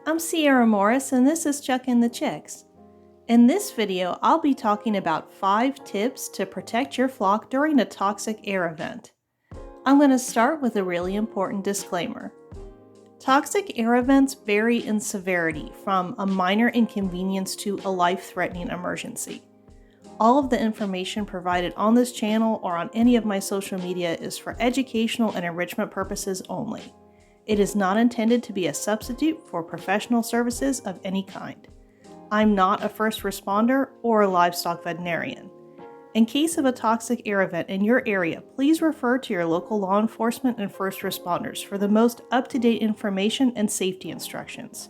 I'm Sierra Morris and this is Chuckin' the Chicks. In this video, I'll be talking about 5 tips to protect your flock during a toxic air event. I'm going to start with a really important disclaimer. Toxic air events vary in severity from a minor inconvenience to a life-threatening emergency. All of the information provided on this channel or on any of my social media is for educational and enrichment purposes only. It is not intended to be a substitute for professional services of any kind. I'm not a first responder or a livestock veterinarian. In case of a toxic air event in your area, please refer to your local law enforcement and first responders for the most up-to-date information and safety instructions.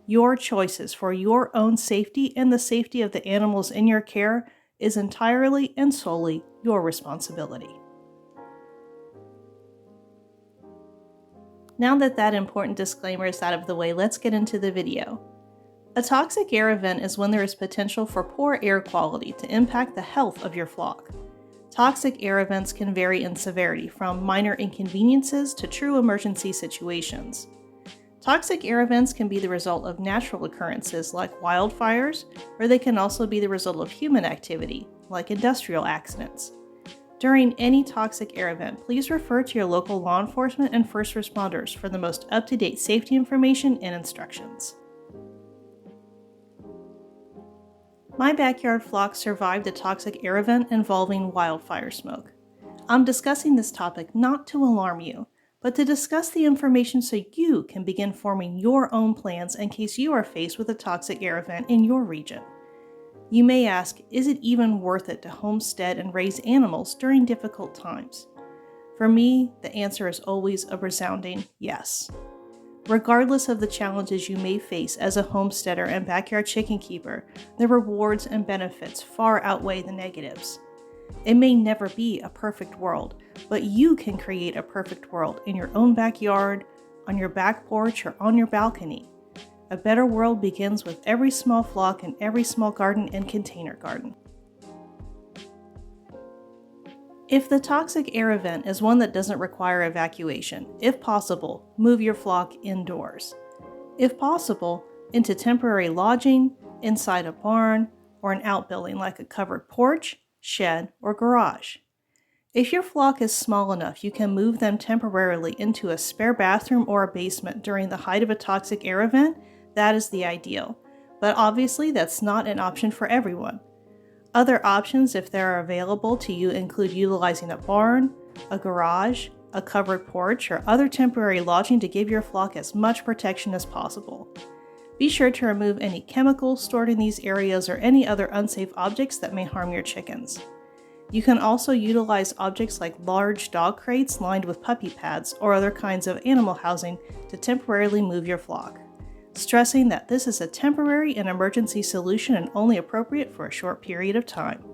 Your choices for your own safety and the safety of the animals in your care is entirely and solely your responsibility. Now that important disclaimer is out of the way, let's get into the video. A toxic air event is when there is potential for poor air quality to impact the health of your flock. Toxic air events can vary in severity from minor inconveniences to true emergency situations. Toxic air events can be the result of natural occurrences like wildfires, or they can also be the result of human activity, like industrial accidents. During any toxic air event, please refer to your local law enforcement and first responders for the most up-to-date safety information and instructions. My backyard flock survived a toxic air event involving wildfire smoke. I'm discussing this topic not to alarm you, but to discuss the information so you can begin forming your own plans in case you are faced with a toxic air event in your region. You may ask, is it even worth it to homestead and raise animals during difficult times? For me, the answer is always a resounding yes. Regardless of the challenges you may face as a homesteader and backyard chicken keeper, the rewards and benefits far outweigh the negatives. It may never be a perfect world, but you can create a perfect world in your own backyard, on your back porch, or on your balcony. A better world begins with every small flock and every small garden and container garden. If the toxic air event is one that doesn't require evacuation, if possible, move your flock indoors. If possible, into temporary lodging, inside a barn, or an outbuilding like a covered porch, shed, or garage. If your flock is small enough, you can move them temporarily into a spare bathroom or a basement during the height of a toxic air event. That is the ideal, but obviously that's not an option for everyone. Other options, if they are available to you, include utilizing a barn, a garage, a covered porch, or other temporary lodging to give your flock as much protection as possible. Be sure to remove any chemicals stored in these areas or any other unsafe objects that may harm your chickens. You can also utilize objects like large dog crates lined with puppy pads or other kinds of animal housing to temporarily move your flock, stressing that this is a temporary and emergency solution and only appropriate for a short period of time.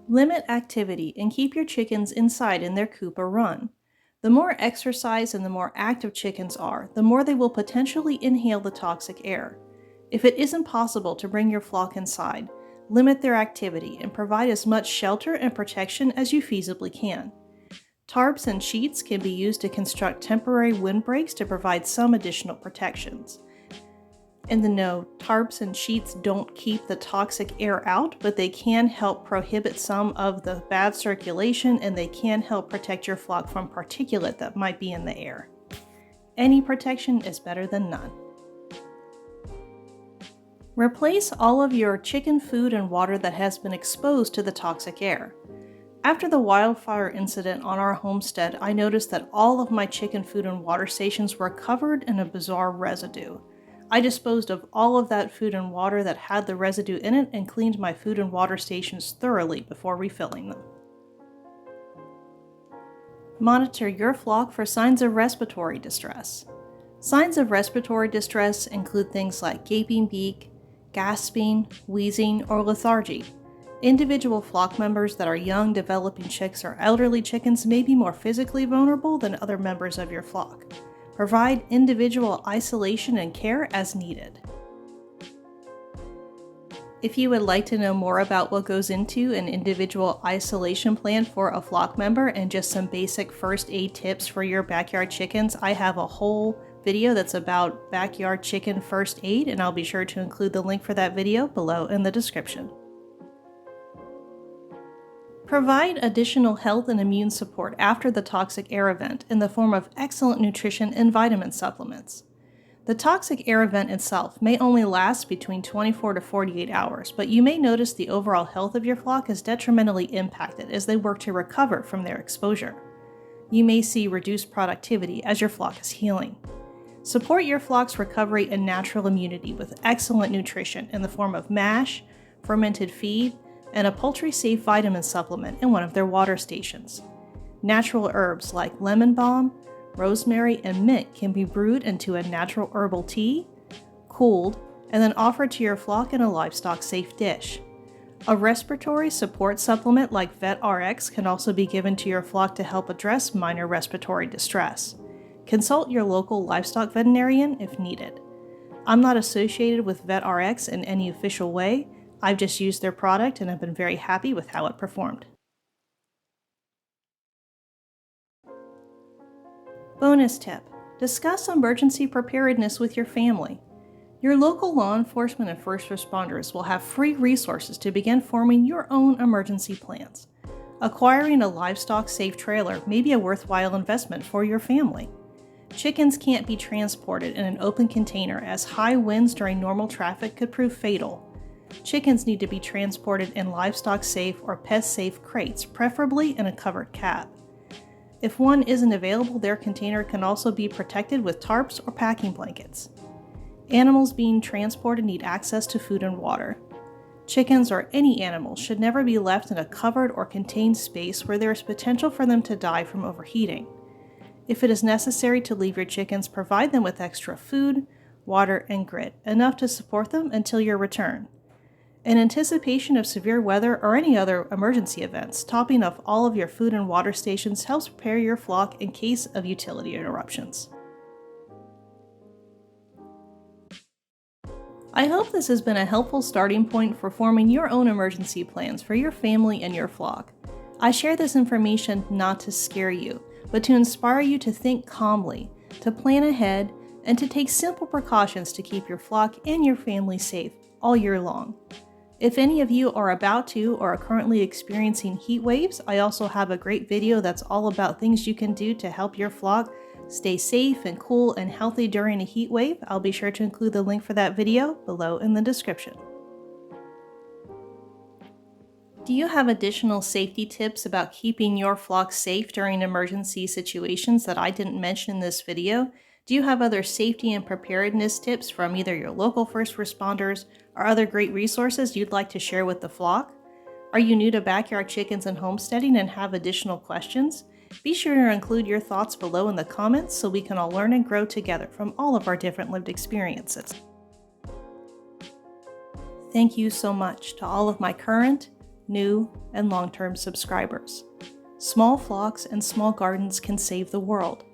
Limit activity and keep your chickens inside in their coop or run. The more exercise and the more active chickens are, the more they will potentially inhale the toxic air. If it isn't possible to bring your flock inside, limit their activity and provide as much shelter and protection as you feasibly can. Tarps and sheets can be used to construct temporary windbreaks to provide some additional protections. In the know, tarps and sheets don't keep the toxic air out, but they can help prohibit some of the bad circulation and they can help protect your flock from particulate that might be in the air. Any protection is better than none. Replace all of your chicken food and water that has been exposed to the toxic air. After the wildfire incident on our homestead, I noticed that all of my chicken food and water stations were covered in a bizarre residue. I disposed of all of that food and water that had the residue in it and cleaned my food and water stations thoroughly before refilling them. Monitor your flock for signs of respiratory distress. Signs of respiratory distress include things like gaping beak, gasping, wheezing, or lethargy. Individual flock members that are young, developing chicks or elderly chickens may be more physically vulnerable than other members of your flock. Provide individual isolation and care as needed. If you would like to know more about what goes into an individual isolation plan for a flock member and just some basic first aid tips for your backyard chickens, I have a whole video that's about backyard chicken first aid, and I'll be sure to include the link for that video below in the description. Provide additional health and immune support after the toxic air event in the form of excellent nutrition and vitamin supplements. The toxic air event itself may only last between 24 to 48 hours, but you may notice the overall health of your flock is detrimentally impacted as they work to recover from their exposure. You may see reduced productivity as your flock is healing. Support your flock's recovery and natural immunity with excellent nutrition in the form of mash, fermented feed, and a poultry-safe vitamin supplement in one of their water stations. Natural herbs like lemon balm, rosemary, and mint can be brewed into a natural herbal tea, cooled, and then offered to your flock in a livestock-safe dish. A respiratory support supplement like VetRx can also be given to your flock to help address minor respiratory distress. Consult your local livestock veterinarian if needed. I'm not associated with VetRx in any official way. I've just used their product and have been very happy with how it performed. Bonus tip: discuss emergency preparedness with your family. Your local law enforcement and first responders will have free resources to begin forming your own emergency plans. Acquiring a livestock-safe trailer may be a worthwhile investment for your family. Chickens can't be transported in an open container as high winds during normal traffic could prove fatal. Chickens need to be transported in livestock-safe or pest-safe crates, preferably in a covered cab. If one isn't available, their container can also be protected with tarps or packing blankets. Animals being transported need access to food and water. Chickens or any animal should never be left in a covered or contained space where there is potential for them to die from overheating. If it is necessary to leave your chickens, provide them with extra food, water, and grit, enough to support them until your return. In anticipation of severe weather or any other emergency events, topping off all of your food and water stations helps prepare your flock in case of utility interruptions. I hope this has been a helpful starting point for forming your own emergency plans for your family and your flock. I share this information not to scare you, but to inspire you to think calmly, to plan ahead, and to take simple precautions to keep your flock and your family safe all year long. If any of you are about to or are currently experiencing heat waves, I also have a great video that's all about things you can do to help your flock stay safe and cool and healthy during a heat wave. I'll be sure to include the link for that video below in the description. Do you have additional safety tips about keeping your flock safe during emergency situations that I didn't mention in this video? Do you have other safety and preparedness tips from either your local first responders or other great resources you'd like to share with the flock? Are you new to backyard chickens and homesteading and have additional questions? Be sure to include your thoughts below in the comments so we can all learn and grow together from all of our different lived experiences. Thank you so much to all of my current, new, and long-term subscribers. Small flocks and small gardens can save the world.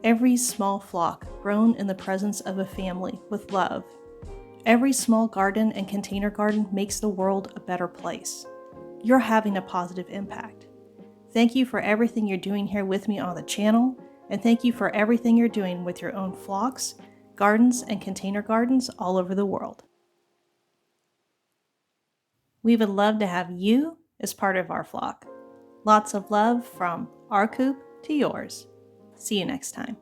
Every small flock grown in the presence of a family with love. Every small garden and container garden makes the world a better place. You're having a positive impact. Thank you for everything you're doing here with me on the channel, and thank you for everything you're doing with your own flocks, gardens, and container gardens all over the world. We would love to have you as part of our flock. Lots of love from our coop to yours. See you next time.